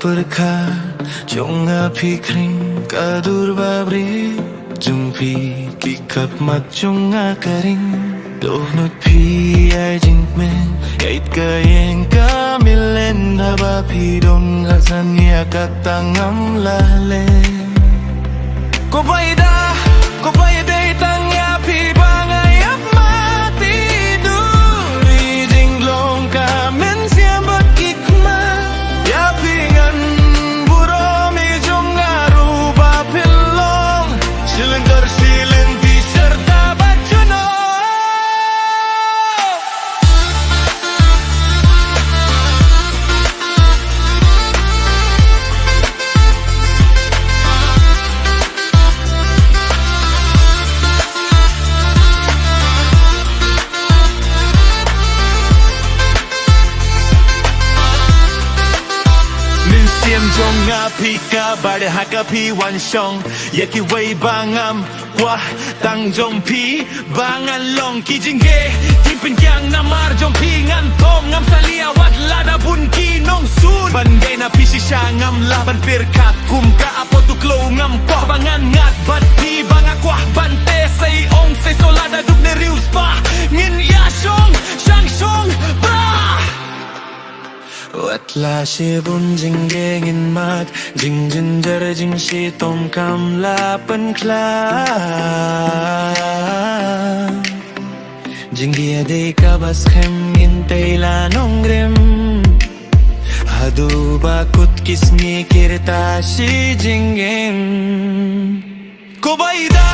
berkah Jong api kering kadur babri Jumpi kikap mat jong akaring Dohnut pi ay jingmen Yait kayeng kamilen Haba pi don hasan ya katangam lahle Ko bayda itang ya pi bangay ap mati Duri jinglong kamen siambat kikma Ya pingan buro mi jong aruba pilong Silintar silin di serta bajuno Siam jong api ka bade hakapi wan shong Yaki wei bangam Wah tang jong pi Bangan long kijingge Timpin kyang namar jong pi Ngan tong ngam salia wat lada bun ki nong sun Bandai na pisi siya ngam laban pirkat Kum ka apo tuklo ngam poh Bangan ngat bat pi banga kwah bante Say ong say solada duk ne rius pa Ngin ya shong shang shong bra Watla shi bun jing gengin mat Jing jin jar jing shi tom kam la pen kla Jing gia de kabas khem gin tay la nong grim Hadu bakut kismi kirta shi jingin Ko bayda